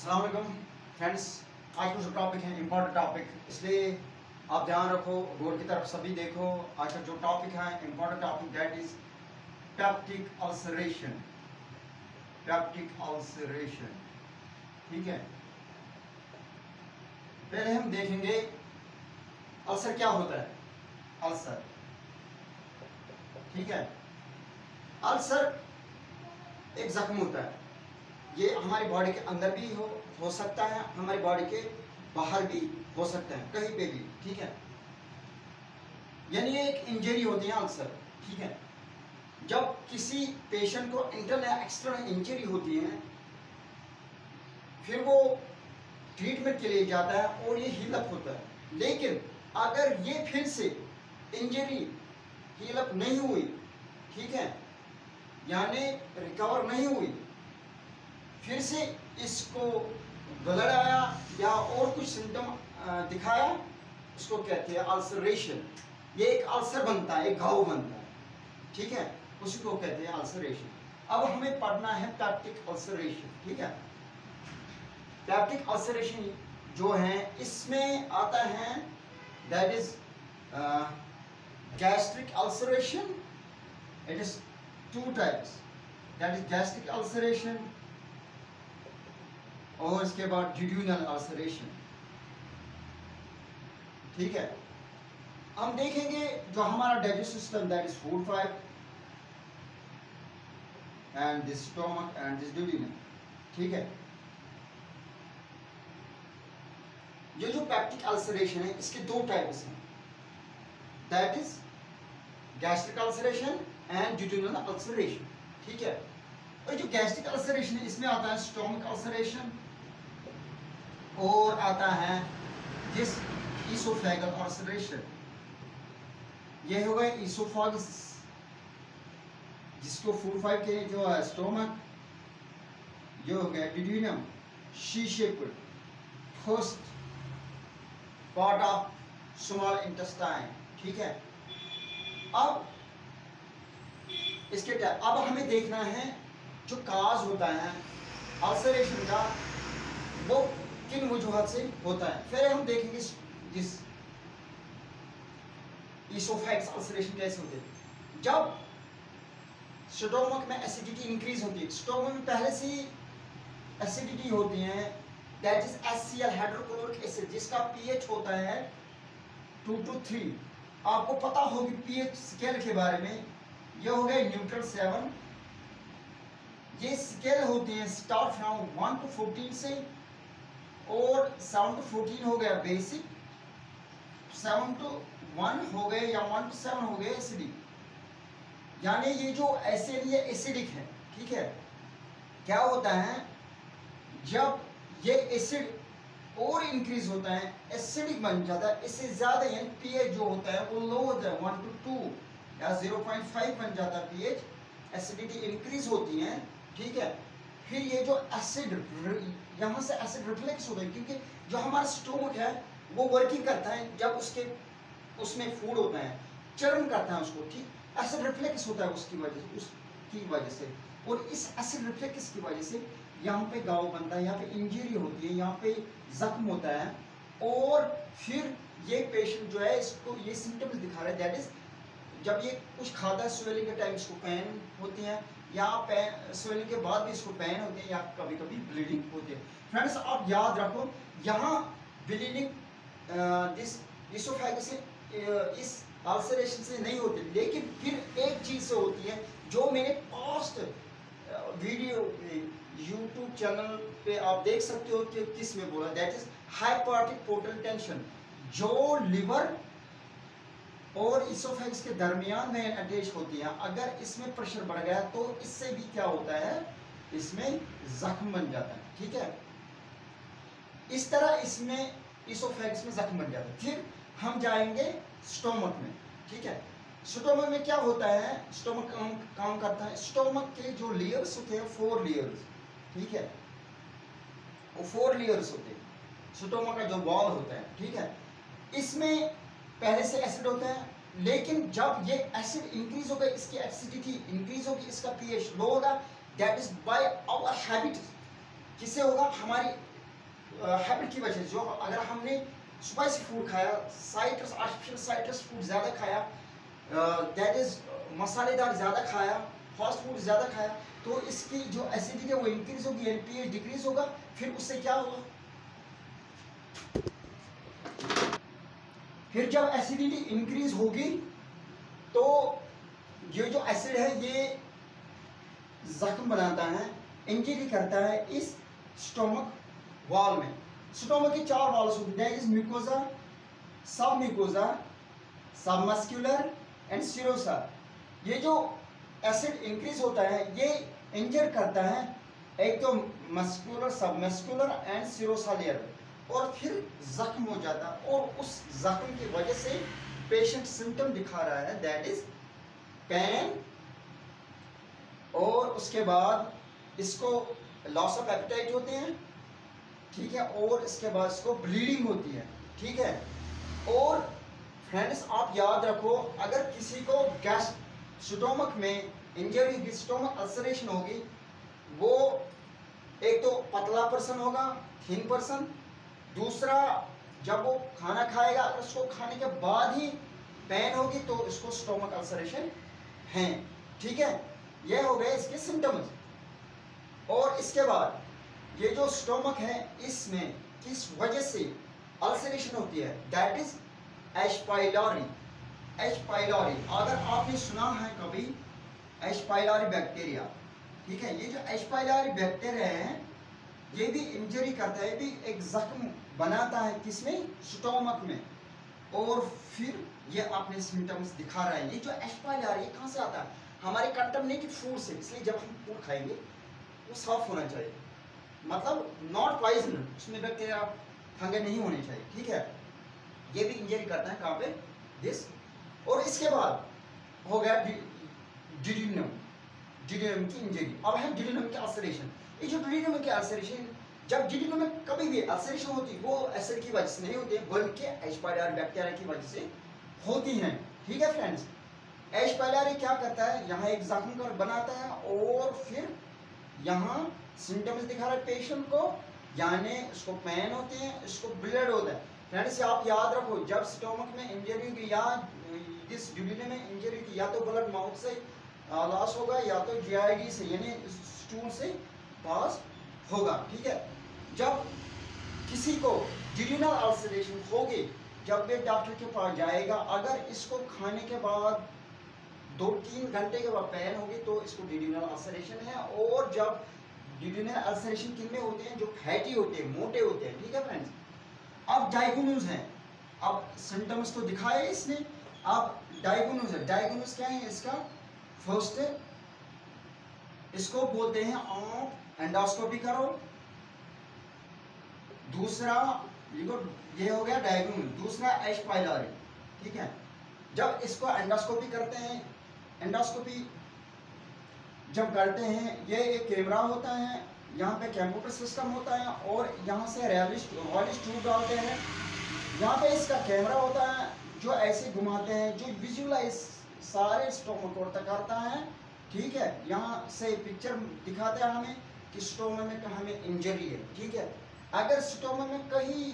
अस्सलाम वालेकुम फ्रेंड्स। आज का जो टॉपिक है इम्पोर्टेंट टॉपिक, इसलिए आप ध्यान रखो, बोर्ड की तरफ सभी देखो। आज का जो टॉपिक है important topic, that is peptic ulceration. Peptic ulceration, ठीक है। पहले हम देखेंगे अल्सर क्या होता है। अल्सर, ठीक है। अल्सर एक जख्म होता है। ये हमारी बॉडी के अंदर भी हो सकता है, हमारी बॉडी के बाहर भी हो सकता है, कहीं पे भी, ठीक है। यानी ये एक इंजरी होती है अल्सर, ठीक है। जब किसी पेशेंट को इंटरनल या एक्सटर्नल इंजरी होती है, फिर वो ट्रीटमेंट के लिए जाता है और ये हील अप होता है। लेकिन अगर ये फिर से इंजरी हील अप नहीं हुई, ठीक है, यानी रिकवर नहीं हुई, फिर से इसको ब्लड आया या और कुछ सिम्टम दिखाया, उसको कहते हैं अल्सरेशन। ये एक अल्सर बनता है, एक घाव बनता है, ठीक है, उसी को कहते हैं अल्सरेशन। अब हमें पढ़ना है पेप्टिक अल्सरेशन, ठीक है। पेप्टिक अल्सरेशन जो है इसमें आता है that is gastric ulceration. It is two types, that is gastric ulceration और इसके बाद ड्यूडेनल अल्सरेशन, ठीक है। हम देखेंगे जो हमारा digestive system, that is food fibre and this stomach and this duodenum, ठीक है। ये जो पेप्टिक अल्सरेशन है इसके दो टाइप्स हैं, that is gastric ulceration and duodenal ulceration, ठीक है। और जो गैस्ट्रिक अल्सरेशन है इसमें आता है स्टोमक अल्सरेशन और आता है दिस इसोफेगल अल्सरेशन। ये हो गए इसोफागस, जिसको फूड फाइबर के जो है स्टोमक, ये हो गया duodenum, she shaped first part of small intestine, ठीक है। अब इसके अब हमें देखना है जो काज होता है अल्सरेशन का, वो किन वजूहत से होता है। फिर हम देखेंगे जिस इसोफेगस अल्सरेशन कैसे होते हैं। जब स्टोमक में एसिडिटी इंक्रीज होती है, स्टोमक में पहले से ही एसिडिटी होती है, that is HCl hydrochloric acid, जिसका pH होता है 2 to 3। आपको पता होगी pH स्केल के बारे में, ये हो गए न्यूट्रल 7। ये स्केल होती है स्टार्ट फ्रॉम 1 to 14 से, और 7 to 14 हो गया बेसिक, 7 to 1 हो गए या 1 to 7 हो गए एसिडिक। यानी ये जो एसिड ये एसिडिक है, ठीक है। क्या होता है जब ये एसिड और इंक्रीज होता है, एसिडिक बन जाता है, इससे ज्यादा यानी पीएच जो होता है वो लो होता है, 1 to 2 या 0.5 बन जाता है पीएच, एसिडिटी इंक्रीज होती है, ठीक है। फिर ये जो एसिड यहाँ से एसिड रिफ्लेक्स होता है, क्योंकि जो हमारा स्टोमक है वो वर्किंग करता है, जब उसमें फूड होता है, चर्न करता है उसको, ठीक, एसिड रिफ्लेक्स होता है उसकी वजह से, और इस एसिड रिफ्लेक्स की वजह से यहाँ पे घाव बनता है, यहाँ पे इंजरी होती है, यहाँ पे जख्म होता है, और फिर ये पेशेंट जो है इसको ये सिम्टम्स दिखा रहा है, दैट इज जब ये कुछ खाता है स्वेलिंग के टाइम इसको पेन होती है, या स्वेलिंग के बाद भी इसको पेन होती है, या कभी कभी ब्लीडिंग होती है। फ्रेंड्स आप याद रखो, यहाँ ब्लीडिंग दिस इसोफेगस से इस अल्सरेशन से नहीं होती, लेकिन फिर एक चीज से होती है जो मैंने पास्ट वीडियो यूट्यूब चैनल पे आप देख सकते हो कि किस में बोला, दैट इज हाइपोटिक पोर्टल टेंशन, जो लिवर और इसोफेगस के दरमियान में अटैच होती है। अगर इसमें प्रेशर बढ़ गया तो इससे भी क्या होता है, इसमें जख्म बन जाता है, ठीक है। इस तरह इसमें इसोफेगस में जख्म बन जाता है। फिर हम जाएंगे स्टोमक में, ठीक है। स्टोमक में क्या होता है, स्टोमक काम करता है, स्टोमक के जो लेयर्स होते हैं 4 लेयर्स, ठीक है, वो 4 लेयर्स होते हैं। स्टोमक का जो वॉल होता है, ठीक है, इसमें पहले से एसिड होता है, लेकिन जब ये एसिड इंक्रीज होगा, इसकी एसिडिटी इंक्रीज होगी, इसका pH लो होगा, that is by our habit. किससे होगा, हमारी हैबिट की वजह से, जो अगर हमने स्पाइसी फूड खाया, साइट्रस आर्टिफिशियल साइट्रस फूड ज़्यादा खाया, दैट इज मसालेदार ज़्यादा खाया, फास्ट फूड ज़्यादा खाया, तो इसकी जो एसिडिटी है वो इंक्रीज होगी, एनपीएच डिक्रीज होगा। फिर उससे क्या होगा, फिर जब एसिडिटी इंक्रीज होगी तो ये जो एसिड है ये जख्म बनाता है, इंजरी करता है इस स्टोमक वॉल में। स्टोमक की 4 वॉल्स होती है, दैट इज म्यूकोजा, सब म्यूकोजा, सबमस्कुलर एंड सीरोसा। ये जो एसिड इंक्रीज होता है ये इंजर करता है एक तो मस्कुलर, सबमस्कुलर एंड सीरोसा लेयर, और फिर जख्म हो जाता है, और उस जख्म की वजह से पेशेंट सिम्टम दिखा रहा है, दैट इज पेन, और उसके बाद इसको लॉस ऑफ एपेटाइट होते हैं, ठीक है, और इसके बाद इसको ब्लीडिंग होती है, ठीक है। और फ्रेंड्स आप याद रखो, अगर किसी को गैस स्टोमक में इंजरी होगी, स्टोमक अल्सरेशन होगी, वो एक तो पतला पर्सन होगा, थिन पर्सन, दूसरा जब वो खाना खाएगा उसको खाने के बाद ही पेन होगी तो इसको स्टोमक अल्सरेशन है, ठीक है। ये हो गए इसके सिम्टम्स। और इसके बाद ये जो स्टोमक है इसमें किस वजह से अल्सरेशन होती है, that is H pylori. H pylori अगर आपने सुना है कभी, एच पाइलोरी बैक्टीरिया, ठीक है, ये जो एच पाइलोरी बैक्टीरिया है ये भी इंजरी करता है, भी एक जख्म बनाता है किसमें, स्टोमक में, और फिर ये अपने सिम्टम्स दिखा रहा है। ये जो एच पाइलोरी कहाँ से आता है, हमारे कंटामिनेटेड फूड से, इसलिए जब हम फूड खाएंगे वो साफ होना चाहिए, मतलब नॉट पॉइजन, उसमें बैक्टीरिया फंगे नहीं होने चाहिए, ठीक है। ये भी इंजरी करता है कहाँ पे, दिस। और इसके बाद हो गया डिड्यूनम, डिड्यूनम की इंजरी। अब है डिड्यूनम की अल्सरेशन। ये जो डिड्यूनम की अल्सरेशन, जब डिड्यूनम में कभी भी अल्सरेशन होती है वो एसिड की वजह से नहीं होती है, बल्कि एच पाइलोरी बैक्टीरिया की वजह से होती है, ठीक है फ्रेंड्स। एच पाइलोरी क्या करता है, यहाँ एक जख्म बनाता है और फिर यहाँ सिम्टम्स दिखा रहा है पेशेंट को, यानी इसको पेन होते हैं, इसको ब्लड होता है। फ्रेंड्स आप याद रखो, जब स्टोमक में इंजरी की या इस डिड्यूनम में इंजरी की, या तो ब्लड माउथ से लॉस होगा या तो जीआईडी से यानी स्टूल से पास होगा, ठीक है। जब किसी को डिड्यूनल अल्सरेशन होगी, जब वे डॉक्टर के पास जाएगा, अगर इसको खाने के बाद 2-3 घंटे के बाद पेन होगी तो इसको डिड्यूनल अल्सरेशन है। और जब डिड्यूनल अल्सरेशन किन में होते हैं, जो फैटी होते हैं, मोटे होते हैं, ठीक है फ्रेंड्स। अब डायग्नोज है, अब सिम्टम्स तो दिखाए इसने, अब डायग्नोज है। डायग्नोज क्या है इसका, फर्स्ट इसको बोलते हैं आप एंडोस्कोपी करो, दूसरा ये हो गया डायग्नोज, दूसरा एच पाइलोरी, ठीक है। जब इसको एंडोस्कोपी करते हैं, एंडोस्कोपी जब करते हैं, ये एक कैमरा होता है, यहाँ पे कंप्यूटर सिस्टम होता है, और यहाँ से रॉयलिश ट्यूब डालते हैं, यहाँ पे इसका कैमरा होता है जो ऐसे घुमाते हैं, जो विजुअलाइज सारे स्टोमक को करता है, ठीक है। यहाँ से पिक्चर दिखाते हैं हमें कि स्टोमक में हमें इंजरी है, ठीक है। अगर स्टोमक में कहीं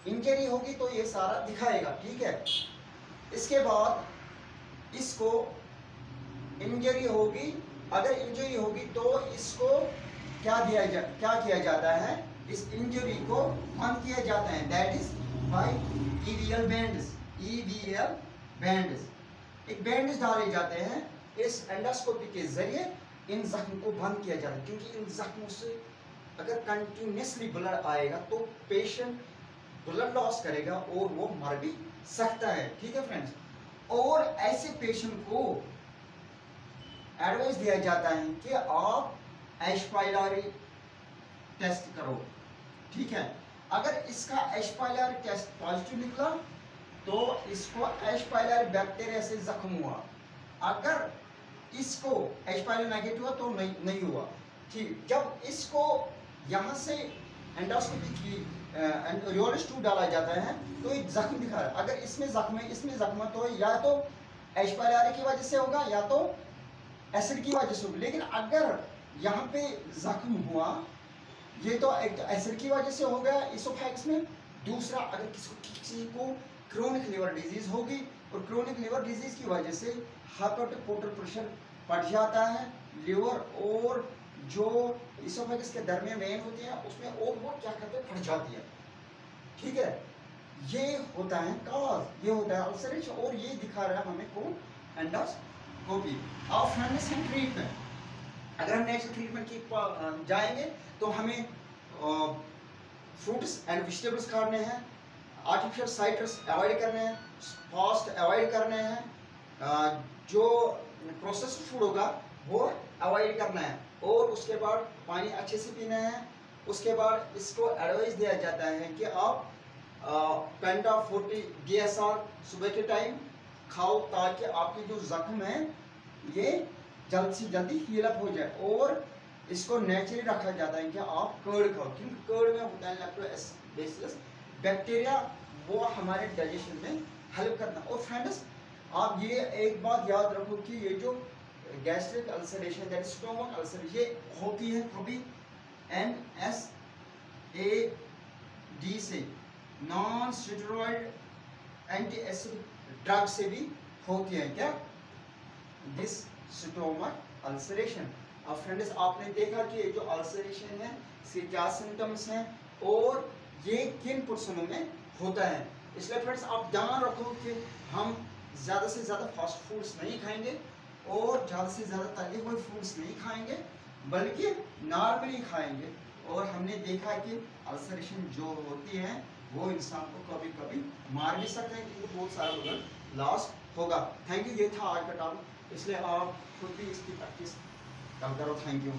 इंजरी होगी तो ये सारा दिखाएगा, ठीक है। इसके बाद इसको इंजरी होगी, अगर इंजरी होगी तो इसको क्या किया जाता है, इस इंजरी को बंद किया जाता है, that is by EVL bands. EVL bands, एक बैंडेज डाले जाते हैं, इस एंडोस्कोपी के जरिए इन जख्म को बंद किया जाता है, क्योंकि इन जख्मों से अगर कंटिन्यूसली ब्लड आएगा तो पेशेंट ब्लड लॉस करेगा और वो मर भी सकता है, ठीक है फ्रेंड्स। और ऐसे पेशेंट को एडवाइस दिया जाता है कि आप एच पाइलोरी टेस्ट करो, ठीक है। अगर इसका एच पाइलोरी टेस्ट पॉजिटिव निकला तो इसको एच पाइलोरी बैक्टीरिया से जख्म हुआ, अगर इसको एच पाइलोरी नेगेटिव हुआ तो नहीं हुआ, ठीक। जब इसको यहाँ से एंडोस्कोपी की रियोलिस ट्यूब डाला जाता है तो ये जख्म दिखा रहा है, अगर इसमें जख्म है, इसमें जख्म है, तो या तो एच पाइलोरी की वजह से होगा या तो एसिड की वजह से होगी। लेकिन अगर यहाँ पे जख्म हुआ ये तो एक तो एसिड की वजह से हो गया इसोफेगस में। दूसरा, अगर किसी को क्रोनिक लिवर डिजीज होगी और क्रोनिक लिवर डिजीज की वजह से हाइपोटिक पोर्टल प्रेशर बढ़ जाता है, लिवर और जो इसोफेगस के दरमियान वेन होती है उसमें और वो क्या करते हैं, फट जाती है। ठीक है, ये होता है कॉज, ये होता है अल्सरेशन, और ये दिखा रहा है हमें कौन, एंडोस्कोपी। और फ्रेंड्स हम ट्रीटमेंट, अगर हम नेचुरल ट्रीटमेंट की जाएंगे तो हमें फ्रूट्स एंड वेजिटेबल्स खाने हैं, आर्टिफिशियल साइट्रस अवॉइड करने हैं, फास्ट अवॉइड करने हैं, जो प्रोसेस्ड फूड होगा वो अवॉइड करना है, और उसके बाद पानी अच्छे से पीना है। उसके बाद इसको एडवाइस दिया जाता है कि आप पेंटा 40 DSR सुबह के टाइम खाओ, ताकि आपकी जो जख्म है ये जल्द से जल्दी हील अप हो जाए। और इसको नेचुरली रखा जाता है कि आप कर्ड खाओ, क्योंकि कर्ड में होता है लैक्टोबैसिलस बैक्टीरिया, वो हमारे डाइजेशन में हेल्प करता है। और फ्रेंड्स आप ये एक बात याद रखो कि ये जो gastric ulceration that stomach ulcer ये होती है कभी NSAID से, non steroid anti acid drug से भी होती है क्या, दिस स्टोमक अल्सरेशन। अब फ्रेंड्स आपने देखा कि ये जो अल्सरेशन है इसके क्या सिम्टम्स हैं और ये किन पर्सनों में होता है। इसलिए फ्रेंड्स आप ध्यान रखो कि हम ज़्यादा से ज़्यादा फास्ट फूड्स नहीं खाएंगे और ज़्यादा से ज़्यादा तले हुए फूड्स नहीं खाएंगे, बल्कि नॉर्मली खाएंगे। और हमने देखा कि अल्सरेशन जो होती है वो इंसान को कभी कभी मार भी सकते हैं, क्योंकि बहुत सारा ब्लड लॉस होगा। थैंक यू, ये था आज का टॉपिक, इसलिए आप खुद भी इसकी प्रैक्टिस करो। Thank you.